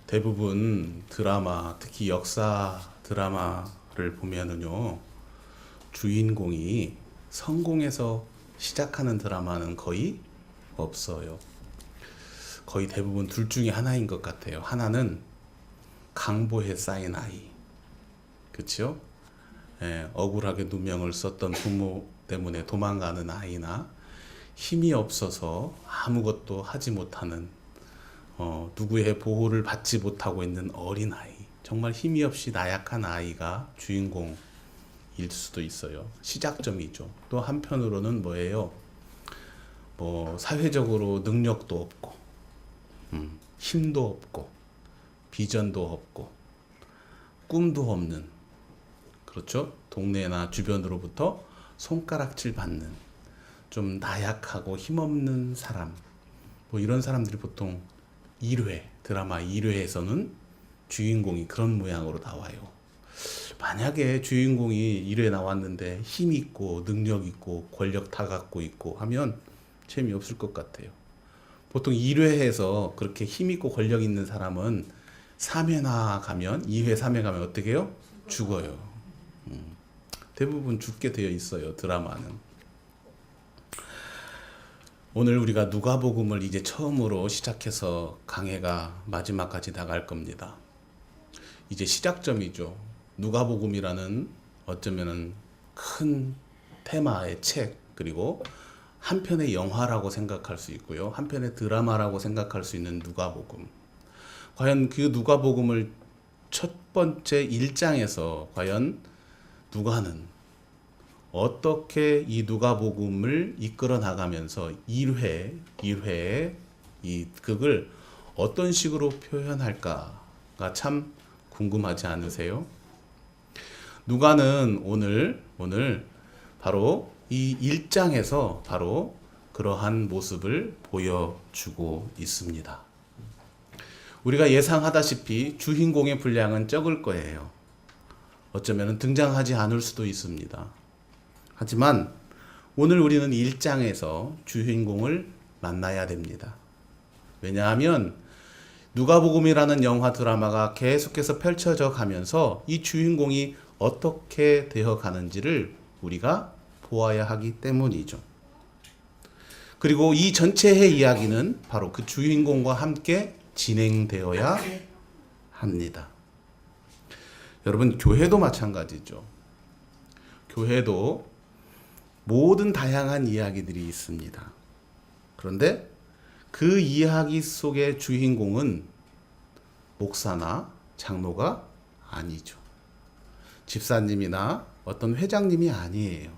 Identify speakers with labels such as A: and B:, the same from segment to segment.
A: 대부분 드라마, 특히 역사 드라마를 보면은요, 주인공이 성공해서 시작하는 드라마는 거의 없어요. 거의 대부분 둘 중에 하나인 것 같아요. 하나는 강보에 쌓인 아이. 그쵸? 예, 억울하게 누명을 썼던 부모 때문에 도망가는 아이나 힘이 없어서 아무것도 하지 못하는 누구의 보호를 받지 못하고 있는 어린 아이. 정말 힘이 없이 나약한 아이가 주인공일 수도 있어요. 시작점이죠. 또 한편으로는 뭐예요? 사회적으로 능력도 없고, 힘도 없고, 비전도 없고, 꿈도 없는, 그렇죠? 동네나 주변으로부터 손가락질 받는, 좀 나약하고 힘없는 사람, 이런 사람들이 보통 1회, 드라마 1회에서는 주인공이 그런 모양으로 나와요. 만약에 주인공이 1회 나왔는데 힘 있고 능력 있고 권력 다 갖고 있고 하면 재미없을 것 같아요. 보통 1회에서 그렇게 힘 있고 권력 있는 사람은 3회나 가면, 2회, 3회 가면 어떻게 해요? 죽어요. 대부분 죽게 되어 있어요, 드라마는. 오늘 우리가 누가복음을 이제 처음으로 시작해서 강해가 마지막까지 나갈 겁니다. 이제 시작점이죠. 누가복음이라는 어쩌면은 큰 테마의 책, 그리고 한 편의 영화라고 생각할 수 있고요. 한 편의 드라마라고 생각할 수 있는 누가복음. 과연 그 누가복음을 첫 번째 1장에서 과연 누가는 어떻게 이 누가복음을 이끌어 나가면서 1회의 이 극을 어떤 식으로 표현할까가 참 궁금하지 않으세요? 누가는 오늘 바로 이 1장에서 바로 그러한 모습을 보여주고 있습니다. 우리가 예상하다시피 주인공의 분량은 적을 거예요. 어쩌면 등장하지 않을 수도 있습니다. 하지만 오늘 우리는 1장에서 주인공을 만나야 됩니다. 왜냐하면 누가복음이라는 영화 드라마가 계속해서 펼쳐져 가면서 이 주인공이 어떻게 되어 가는지를 우리가 보아야 하기 때문이죠. 그리고 이 전체의 이야기는 바로 그 주인공과 함께 진행되어야 합니다. 여러분, 교회도 마찬가지죠. 교회도 모든 다양한 이야기들이 있습니다. 그런데 그 이야기 속의 주인공은 목사나 장로가 아니죠. 집사님이나 어떤 회장님이 아니에요.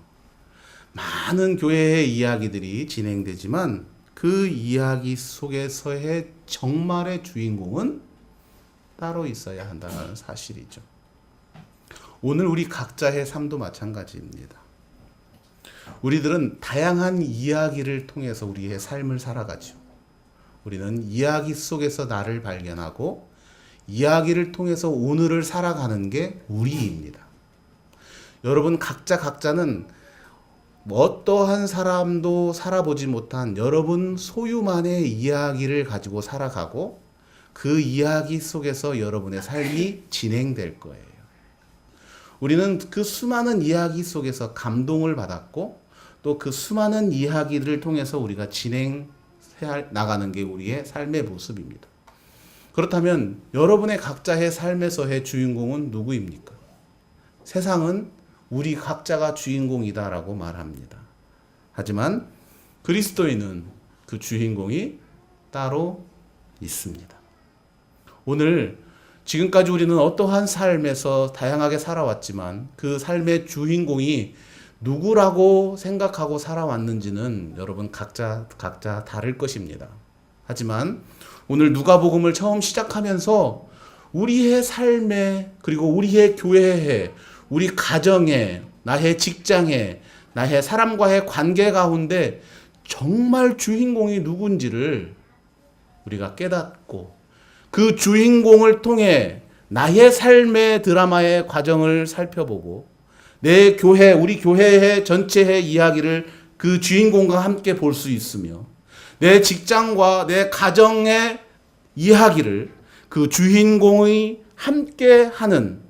A: 많은 교회의 이야기들이 진행되지만 그 이야기 속에서의 정말의 주인공은 따로 있어야 한다는 사실이죠. 오늘 우리 각자의 삶도 마찬가지입니다. 우리들은 다양한 이야기를 통해서 우리의 삶을 살아가죠. 우리는 이야기 속에서 나를 발견하고 이야기를 통해서 오늘을 살아가는 게 우리입니다. 여러분 각자는 어떠한 사람도 살아보지 못한 여러분 소유만의 이야기를 가지고 살아가고 그 이야기 속에서 여러분의 삶이 진행될 거예요. 우리는 그 수많은 이야기 속에서 감동을 받았고 또 그 수많은 이야기들을 통해서 우리가 진행해 나가는 게 우리의 삶의 모습입니다. 그렇다면 여러분의 각자의 삶에서의 주인공은 누구입니까? 세상은 우리 각자가 주인공이다라고 말합니다. 하지만 그리스도인은 그 주인공이 따로 있습니다. 오늘 지금까지 우리는 어떠한 삶에서 다양하게 살아왔지만 그 삶의 주인공이 누구라고 생각하고 살아왔는지는 여러분 각자 다를 것입니다. 하지만 오늘 누가복음을 처음 시작하면서 우리의 삶에, 그리고 우리의 교회에, 우리 가정에, 나의 직장에, 나의 사람과의 관계 가운데 정말 주인공이 누군지를 우리가 깨닫고 그 주인공을 통해 나의 삶의 드라마의 과정을 살펴보고 내 교회, 우리 교회의 전체의 이야기를 그 주인공과 함께 볼 수 있으며 내 직장과 내 가정의 이야기를 그 주인공이 함께하는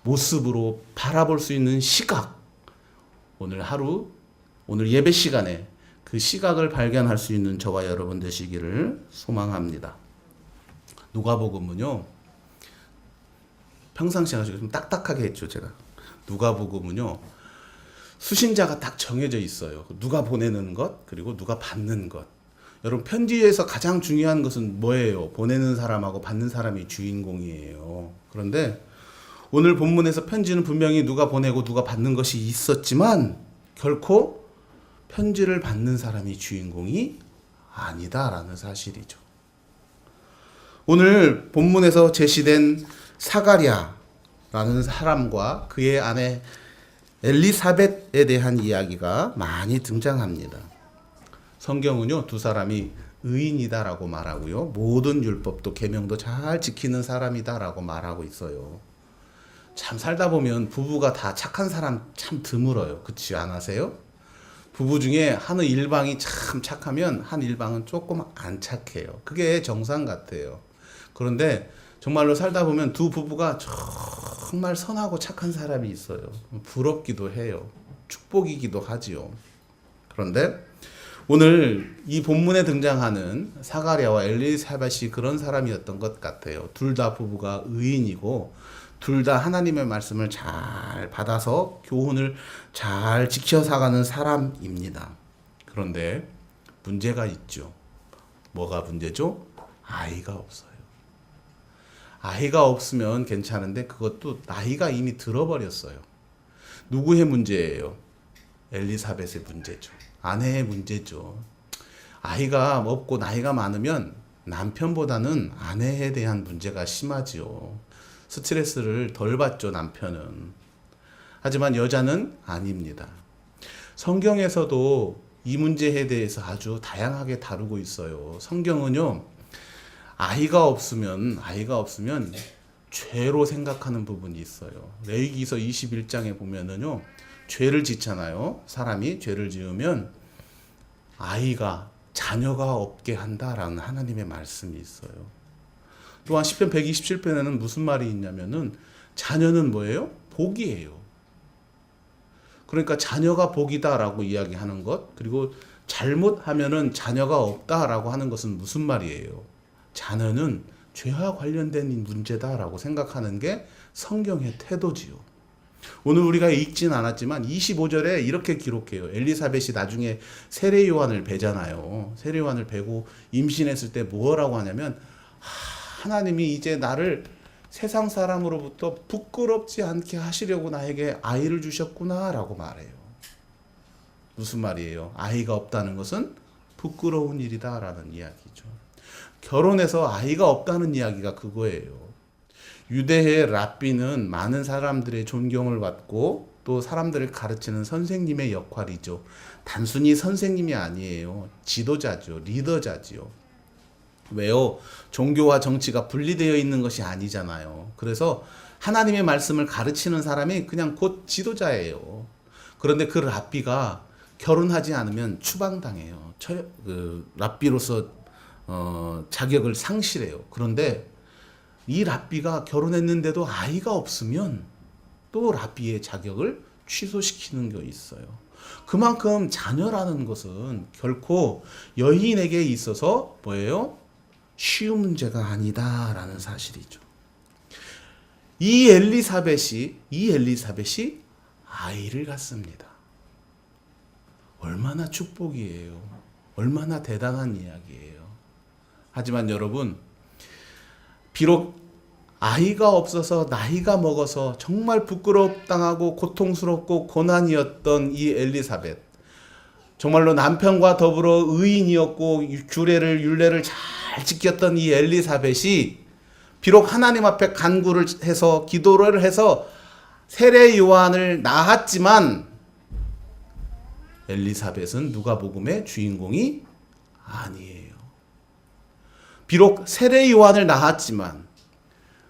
A: 모습으로 바라볼 수 있는 시각, 오늘 예배 시간에 그 시각을 발견할 수 있는 저와 여러분 되시기를 소망합니다. 누가복음은요, 평상시에 좀 딱딱하게 했죠, 제가. 누가복음은요, 수신자가 딱 정해져 있어요. 누가 보내는 것, 그리고 누가 받는 것. 여러분, 편지에서 가장 중요한 것은 뭐예요? 보내는 사람하고 받는 사람이 주인공이에요. 그런데 오늘 본문에서 편지는 분명히 누가 보내고 누가 받는 것이 있었지만 결코 편지를 받는 사람이 주인공이 아니다라는 사실이죠. 오늘 본문에서 제시된 사가랴라는 사람과 그의 아내 엘리사벳에 대한 이야기가 많이 등장합니다. 성경은요, 두 사람이 의인이다라고 말하고요, 모든 율법도 계명도 잘 지키는 사람이다라고 말하고 있어요. 참 살다 보면 부부가 다 착한 사람 참 드물어요. 그렇지 않으세요? 부부 중에 한 일방이 참 착하면 한 일방은 조금 안 착해요. 그게 정상 같아요. 그런데 정말로 살다 보면 두 부부가 정말 선하고 착한 사람이 있어요. 부럽기도 해요. 축복이기도 하지요. 그런데 오늘 이 본문에 등장하는 사가랴와 엘리사벳이 그런 사람이었던 것 같아요. 둘 다 부부가 의인이고 둘 다 하나님의 말씀을 잘 받아서 교훈을 잘 지켜 사가는 사람입니다. 그런데 문제가 있죠. 뭐가 문제죠? 아이가 없어요. 아이가 없으면 괜찮은데 그것도 나이가 이미 들어버렸어요. 누구의 문제예요? 엘리사벳의 문제죠. 아내의 문제죠. 아이가 없고 나이가 많으면 남편보다는 아내에 대한 문제가 심하지요. 스트레스를 덜 받죠, 남편은. 하지만 여자는 아닙니다. 성경에서도 이 문제에 대해서 아주 다양하게 다루고 있어요. 성경은요, 아이가 없으면 죄로 생각하는 부분이 있어요. 레위기서 21장에 보면은요, 죄를 짓잖아요. 사람이 죄를 지으면 자녀가 없게 한다라는 하나님의 말씀이 있어요. 또한 시편 127편에는 무슨 말이 있냐면은 자녀는 뭐예요? 복이에요. 그러니까 자녀가 복이다라고 이야기하는 것, 그리고 잘못하면은 자녀가 없다라고 하는 것은 무슨 말이에요? 자녀는 죄와 관련된 문제다라고 생각하는 게 성경의 태도지요. 오늘 우리가 읽진 않았지만 25절에 이렇게 기록해요. 엘리사벳이 나중에 세례 요한을 뵈잖아요. 세례 요한을 뵈고 임신했을 때 뭐라고 하냐면 하나님이 이제 나를 세상 사람으로부터 부끄럽지 않게 하시려고 나에게 아이를 주셨구나 라고 말해요. 무슨 말이에요? 아이가 없다는 것은 부끄러운 일이다 라는 이야기죠. 결혼해서 아이가 없다는 이야기가 그거예요. 유대의 랍비는 많은 사람들의 존경을 받고 또 사람들을 가르치는 선생님의 역할이죠. 단순히 선생님이 아니에요. 지도자죠. 리더자지요. 왜요? 종교와 정치가 분리되어 있는 것이 아니잖아요. 그래서 하나님의 말씀을 가르치는 사람이 그냥 곧 지도자예요. 그런데 그 랍비가 결혼하지 않으면 추방당해요. 랍비로서 자격을 상실해요. 그런데 이 랍비가 결혼했는데도 아이가 없으면 또 랍비의 자격을 취소시키는 게 있어요. 그만큼 자녀라는 것은 결코 여인에게 있어서 뭐예요? 쉬운 문제가 아니다라는 사실이죠. 이 엘리사벳이 아이를 갖습니다. 얼마나 축복이에요. 얼마나 대단한 이야기예요. 하지만 여러분, 비록 아이가 없어서 나이가 먹어서 정말 부끄럽당하고 고통스럽고 고난이었던 이 엘리사벳, 정말로 남편과 더불어 의인이었고 율례를 잘 지켰던 이 엘리사벳이 비록 하나님 앞에 간구를 해서 기도를 해서 세례 요한을 낳았지만 엘리사벳은 누가복음의 주인공이 아니에요. 비록 세례 요한을 낳았지만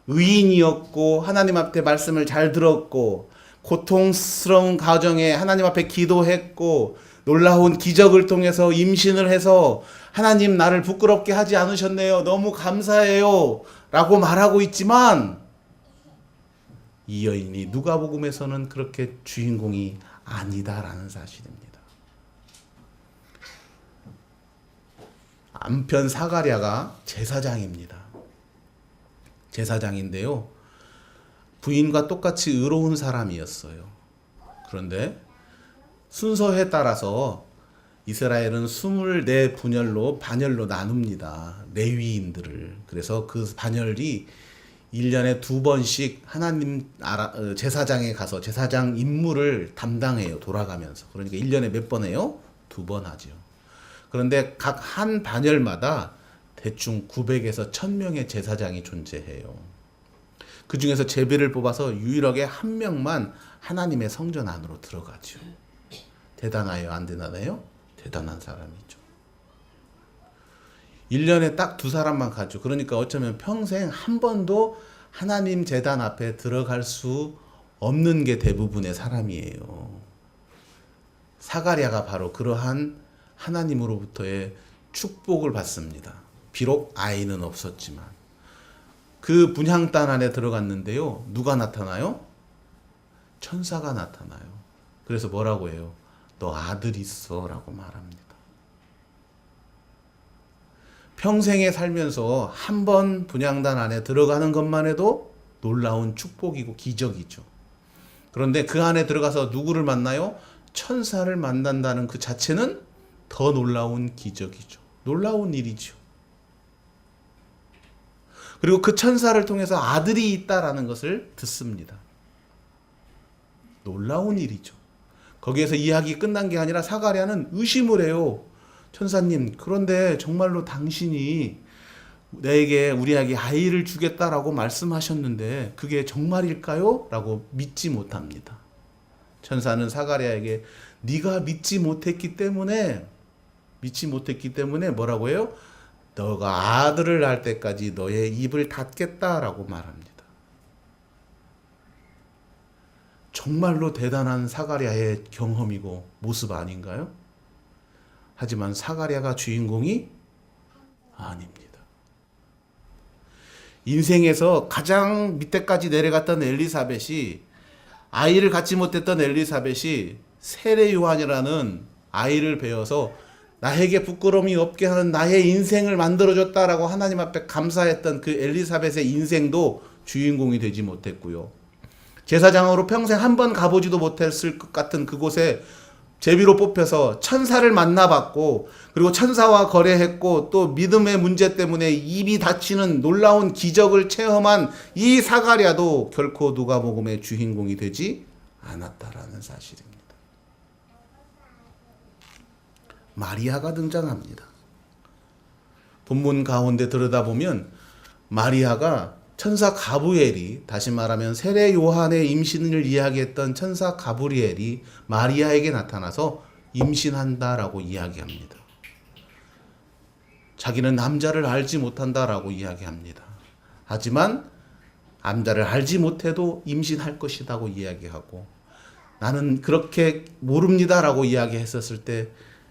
A: 의인이었고 하나님 앞에 말씀을 잘 들었고 고통스러운 가정에 하나님 앞에 기도했고 놀라운 기적을 통해서 임신을 해서 하나님 나를 부끄럽게 하지 않으셨네요. 너무 감사해요. 라고 말하고 있지만 이 여인이 누가복음에서는 그렇게 주인공이 아니다라는 사실입니다. 남편 사가랴가 제사장입니다. 제사장인데요. 부인과 똑같이 의로운 사람이었어요. 그런데 순서에 따라서 이스라엘은 24분열로 반열로 나눕니다. 레위인들을. 그래서 그 반열이 1년에 2번씩 하나님 제사장에 가서 제사장 임무를 담당해요. 돌아가면서. 그러니까 1년에 몇 번 해요? 2번 하죠. 그런데 각 한 반열마다 대충 900에서 1000명의 제사장이 존재해요. 그 중에서 제비를 뽑아서 유일하게 한 명만 하나님의 성전 안으로 들어가죠. 대단해요? 안 대단해요? 대단한 사람이죠. 1년에 딱 2사람만 가죠. 그러니까 어쩌면 평생 한 번도 하나님 제단 앞에 들어갈 수 없는 게 대부분의 사람이에요. 사가랴가 바로 그러한 하나님으로부터의 축복을 받습니다. 비록 아이는 없었지만. 그 분향단 안에 들어갔는데요. 누가 나타나요? 천사가 나타나요. 그래서 뭐라고 해요? 너 아들 있어 라고 말합니다. 평생에 살면서 한 번 분향단 안에 들어가는 것만 해도 놀라운 축복이고 기적이죠. 그런데 그 안에 들어가서 누구를 만나요? 천사를 만난다는 그 자체는 더 놀라운 기적이죠. 놀라운 일이죠. 그리고 그 천사를 통해서 아들이 있다라는 것을 듣습니다. 놀라운 일이죠. 거기에서 이야기 끝난 게 아니라 사가랴는 의심을 해요. 천사님, 그런데 정말로 당신이 우리에게 아이를 주겠다라고 말씀하셨는데 그게 정말일까요? 라고 믿지 못합니다. 천사는 사가랴에게 네가 믿지 못했기 때문에 뭐라고 해요? 너가 아들을 낳을 때까지 너의 입을 닫겠다라고 말합니다. 정말로 대단한 사가랴의 경험이고 모습 아닌가요? 하지만 사가랴가 주인공이 아닙니다. 인생에서 가장 밑에까지 내려갔던 엘리사벳이, 아이를 갖지 못했던 엘리사벳이 세례 요한이라는 아이를 배워서 나에게 부끄러움이 없게 하는 나의 인생을 만들어줬다라고 하나님 앞에 감사했던 그 엘리사벳의 인생도 주인공이 되지 못했고요. 제사장으로 평생 한 번 가보지도 못했을 것 같은 그곳에 제비로 뽑혀서 천사를 만나봤고, 그리고 천사와 거래했고, 또 믿음의 문제 때문에 입이 닫히는 놀라운 기적을 체험한 이 사가랴도 결코 누가복음의 주인공이 되지 않았다라는 사실입니다. 마리아가 등장합니다. 본문 가운데 들여다보면 마리아가 천사 가브리엘이, 다시 말하면 세례 요한의 임신을 이야기했던 천사 가브리엘이 마리아에게 나타나서 임신한다라고 이야기합니다. 자기는 남자를 알지 못한다라고 이야기합니다. 하지만 남자를 알지 못해도 임신할 것이라고 이야기하고, 나는 그렇게 모릅니다라고 이야기했었을 때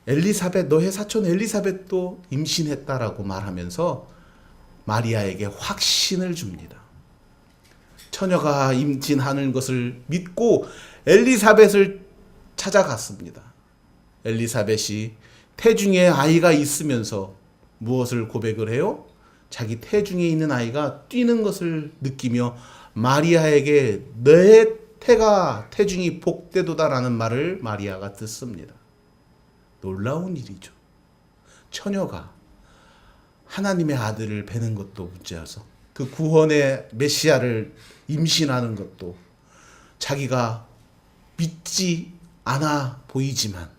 A: 엘리사벳, 너의 사촌 엘리사벳도 임신했다라고 말하면서 마리아에게 확신을 줍니다. 처녀가 임신하는 것을 믿고 엘리사벳을 찾아갔습니다. 엘리사벳이 태중에 아이가 있으면서 무엇을 고백을 해요? 자기 태중에 있는 아이가 뛰는 것을 느끼며 마리아에게 내 태중이 복되도다라는 말을 마리아가 듣습니다. 놀라운 일이죠. 처녀가 하나님의 아들을 뵈는 것도 문제여서 그 구원의 메시아를 임신하는 것도 자기가 믿지 않아 보이지만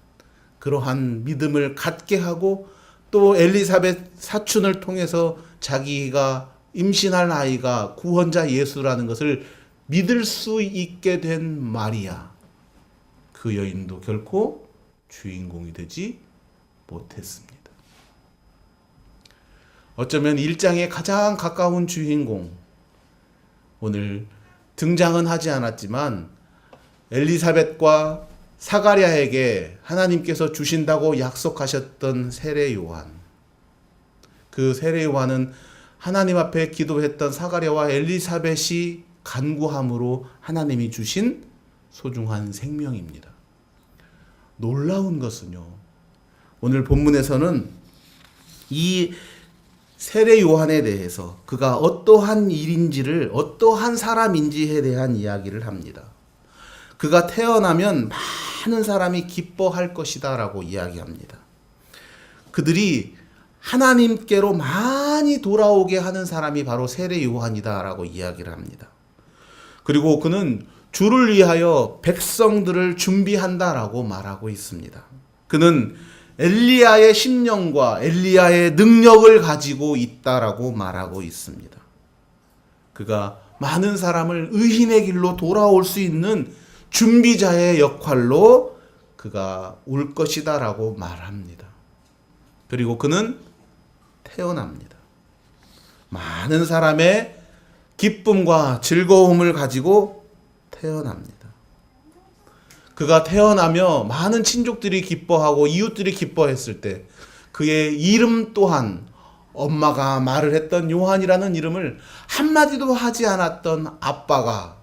A: 그러한 믿음을 갖게 하고, 또 엘리사벳 사춘을 통해서 자기가 임신할 아이가 구원자 예수라는 것을 믿을 수 있게 된 마리아, 그 여인도 결코 주인공이 되지 못했습니다. 어쩌면 1장에 가장 가까운 주인공, 오늘 등장은 하지 않았지만 엘리사벳과 사가랴에게 하나님께서 주신다고 약속하셨던 세례 요한. 그 세례 요한은 하나님 앞에 기도했던 사가랴와 엘리사벳이 간구함으로 하나님이 주신 소중한 생명입니다. 놀라운 것은요, 오늘 본문에서는 이 세례 요한에 대해서 그가 어떠한 일인지를, 어떠한 사람인지에 대한 이야기를 합니다. 그가 태어나면 많은 사람이 기뻐할 것이다 라고 이야기합니다. 그들이 하나님께로 많이 돌아오게 하는 사람이 바로 세례 요한이다 라고 이야기를 합니다. 그리고 그는 주를 위하여 백성들을 준비한다 라고 말하고 있습니다. 그는 엘리야의 심령과 엘리야의 능력을 가지고 있다라고 말하고 있습니다. 그가 많은 사람을 의인의 길로 돌아올 수 있는 준비자의 역할로 그가 올 것이다라고 말합니다. 그리고 그는 태어납니다. 많은 사람의 기쁨과 즐거움을 가지고 태어납니다. 그가 태어나며 많은 친족들이 기뻐하고 이웃들이 기뻐했을 때 그의 이름 또한 엄마가 말을 했던 요한이라는 이름을 한마디도 하지 않았던 아빠가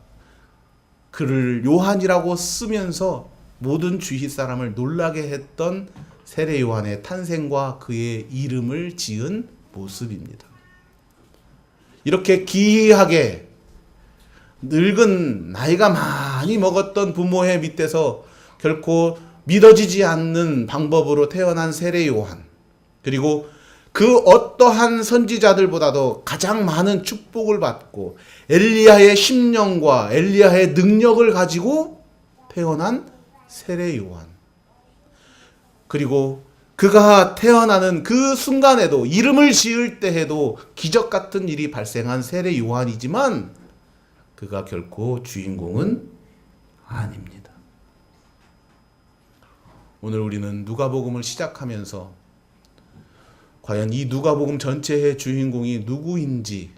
A: 그를 요한이라고 쓰면서 모든 주위 사람을 놀라게 했던 세례 요한의 탄생과 그의 이름을 지은 모습입니다. 이렇게 기이하게 늙은 나이가 많이 먹었던 부모의 밑에서 결코 믿어지지 않는 방법으로 태어난 세례 요한, 그리고 그 어떠한 선지자들보다도 가장 많은 축복을 받고 엘리야의 심령과 엘리야의 능력을 가지고 태어난 세례 요한, 그리고 그가 태어나는 그 순간에도 이름을 지을 때에도 기적 같은 일이 발생한 세례 요한이지만 그가 결코 주인공은 아닙니다. 오늘 우리는 누가복음을 시작하면서 과연 이 누가복음 전체의 주인공이 누구인지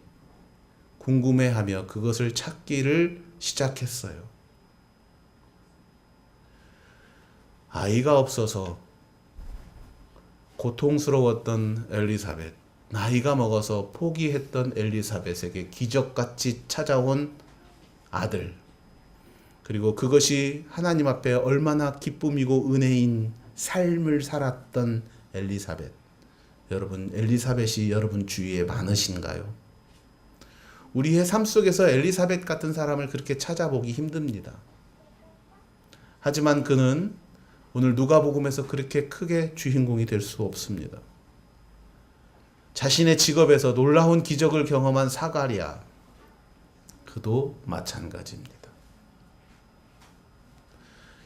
A: 궁금해하며 그것을 찾기를 시작했어요. 아이가 없어서 고통스러웠던 엘리사벳, 나이가 먹어서 포기했던 엘리사벳에게 기적같이 찾아온 아들, 그리고 그것이 하나님 앞에 얼마나 기쁨이고 은혜인 삶을 살았던 엘리사벳. 여러분, 엘리사벳이 여러분 주위에 많으신가요? 우리의 삶 속에서 엘리사벳 같은 사람을 그렇게 찾아보기 힘듭니다. 하지만 그는 오늘 누가복음에서 그렇게 크게 주인공이 될 수 없습니다. 자신의 직업에서 놀라운 기적을 경험한 사가랴, 그도 마찬가지입니다.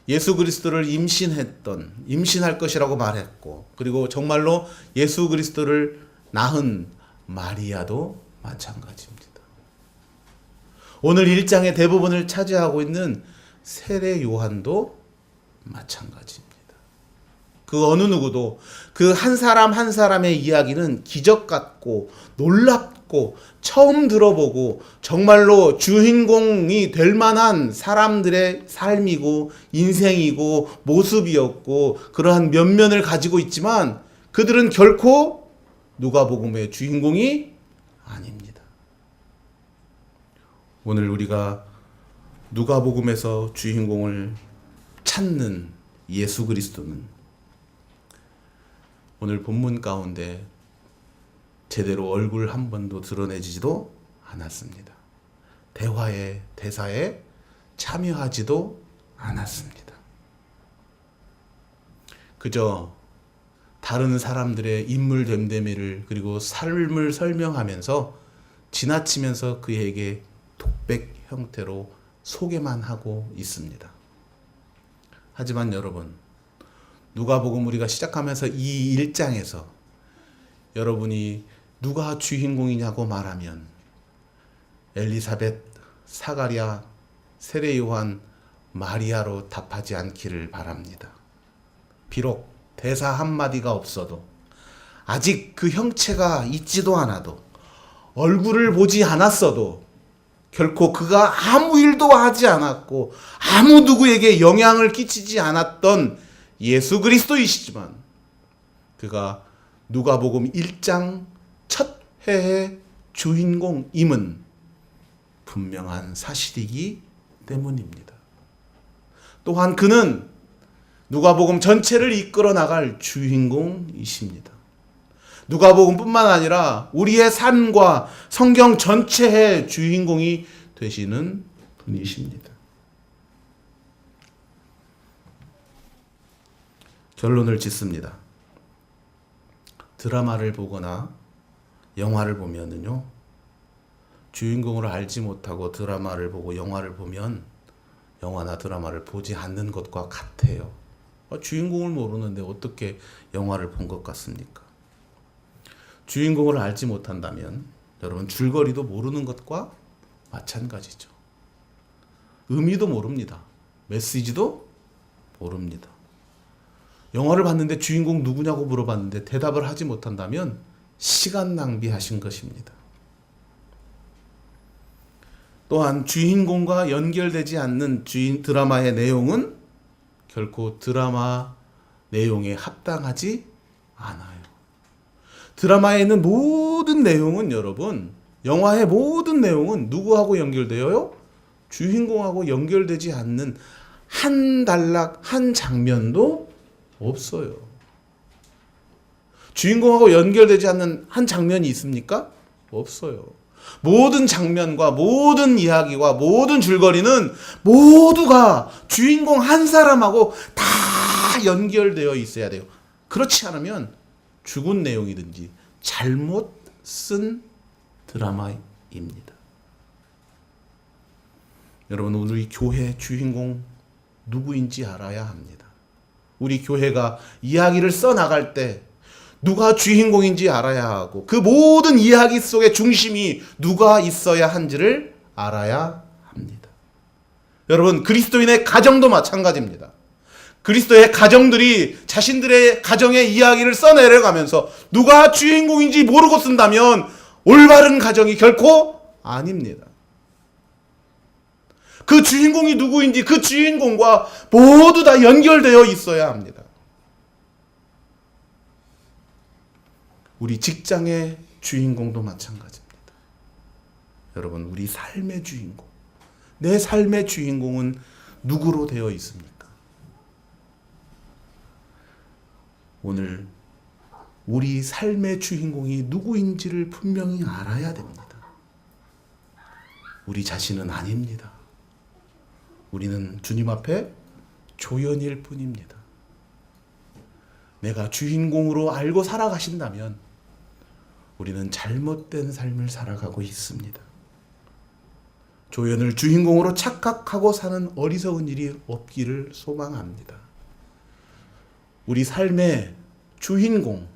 A: 예수 그리스도를 임신할 것이라고 말했고, 그리고 정말로 예수 그리스도를 낳은 마리아도 마찬가지입니다. 오늘 1장의 대부분을 차지하고 있는 세례 요한도 마찬가지입니다. 그 어느 누구도 그 한 사람 한 사람의 이야기는 기적 같고 놀랍고 처음 들어보고 정말로 주인공이 될 만한 사람들의 삶이고 인생이고 모습이었고 그러한 면면을 가지고 있지만 그들은 결코 누가복음의 주인공이 아닙니다. 오늘 우리가 누가복음에서 주인공을 찾는 예수 그리스도는 오늘 본문 가운데 제대로 얼굴 한 번도 드러내지도 않았습니다. 대사에 참여하지도 않았습니다. 그저 다른 사람들의 인물 됨됨이를 그리고 삶을 설명하면서 지나치면서 그에게 독백 형태로 소개만 하고 있습니다. 하지만 여러분, 누가복음 우리가 시작하면서 이 1장에서 여러분이 누가 주인공이냐고 말하면 엘리사벳, 사가랴, 세례 요한, 마리아로 답하지 않기를 바랍니다. 비록 대사 한마디가 없어도 아직 그 형체가 있지도 않아도 얼굴을 보지 않았어도 결코 그가 아무 일도 하지 않았고 아무 누구에게 영향을 끼치지 않았던 예수 그리스도이시지만 그가 누가복음 1장 첫 해의 주인공임은 분명한 사실이기 때문입니다. 또한 그는 누가복음 전체를 이끌어 나갈 주인공이십니다. 누가복음뿐만 아니라 우리의 삶과 성경 전체의 주인공이 되시는 분이십니다. 결론을 짓습니다. 드라마를 보거나 영화를 보면은요, 주인공을 알지 못하고 드라마를 보고 영화를 보면 영화나 드라마를 보지 않는 것과 같아요. 주인공을 모르는데 어떻게 영화를 본 것 같습니까? 주인공을 알지 못한다면 여러분 줄거리도 모르는 것과 마찬가지죠. 의미도 모릅니다. 메시지도 모릅니다. 영화를 봤는데 주인공 누구냐고 물어봤는데 대답을 하지 못한다면 시간 낭비하신 것입니다. 또한 주인공과 연결되지 않는 드라마의 내용은 결코 드라마 내용에 합당하지 않아요. 드라마에 있는 모든 내용은 여러분, 영화의 모든 내용은 누구하고 연결되어요? 주인공하고 연결되지 않는 한 단락, 한 장면도 없어요. 주인공하고 연결되지 않는 한 장면이 있습니까? 없어요. 모든 장면과 모든 이야기와 모든 줄거리는 모두가 주인공 한 사람하고 다 연결되어 있어야 돼요. 그렇지 않으면 죽은 내용이든지 잘못 쓴 드라마입니다. 여러분, 우리 교회 주인공 누구인지 알아야 합니다. 우리 교회가 이야기를 써나갈 때 누가 주인공인지 알아야 하고 그 모든 이야기 속의 중심이 누가 있어야 한지를 알아야 합니다. 여러분, 그리스도인의 가정도 마찬가지입니다. 그리스도의 가정들이 자신들의 가정의 이야기를 써내려가면서 누가 주인공인지 모르고 쓴다면 올바른 가정이 결코 아닙니다. 그 주인공이 누구인지 그 주인공과 모두 다 연결되어 있어야 합니다. 우리 직장의 주인공도 마찬가지입니다. 여러분, 우리 삶의 주인공, 내 삶의 주인공은 누구로 되어 있습니까? 오늘 우리 삶의 주인공이 누구인지를 분명히 알아야 됩니다. 우리 자신은 아닙니다. 우리는 주님 앞에 조연일 뿐입니다. 내가 주인공으로 알고 살아가신다면 우리는 잘못된 삶을 살아가고 있습니다. 조연을 주인공으로 착각하고 사는 어리석은 일이 없기를 소망합니다. 우리 삶의 주인공,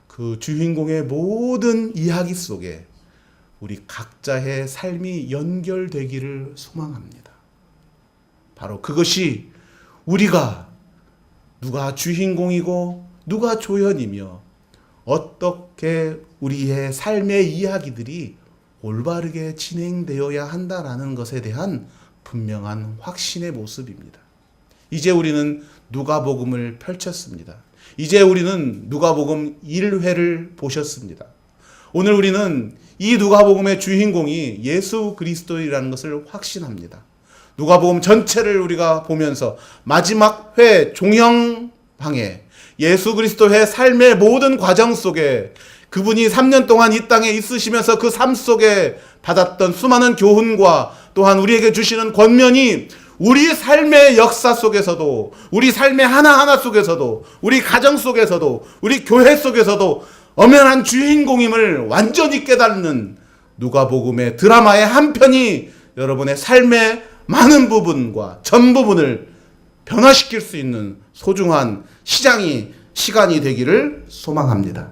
A: 그 주인공의 모든 이야기 속에 우리 각자의 삶이 연결되기를 소망합니다. 바로 그것이 우리가 누가 주인공이고 누가 조연이며 어떻게 우리의 삶의 이야기들이 올바르게 진행되어야 한다라는 것에 대한 분명한 확신의 모습입니다. 이제 우리는 누가복음을 펼쳤습니다. 이제 우리는 누가복음 1회를 보셨습니다. 오늘 우리는 이 누가복음의 주인공이 예수 그리스도이라는 것을 확신합니다. 누가복음 전체를 우리가 보면서 마지막 회 종영방에 예수 그리스도의 삶의 모든 과정 속에 그분이 3년 동안 이 땅에 있으시면서 그 삶 속에 받았던 수많은 교훈과 또한 우리에게 주시는 권면이 우리 삶의 역사 속에서도, 우리 삶의 하나하나 속에서도, 우리 가정 속에서도, 우리 교회 속에서도 엄연한 주인공임을 완전히 깨닫는 누가복음의 드라마의 한 편이 여러분의 삶의 많은 부분과 전 부분을 변화시킬 수 있는 소중한 시간이 되기를 소망합니다.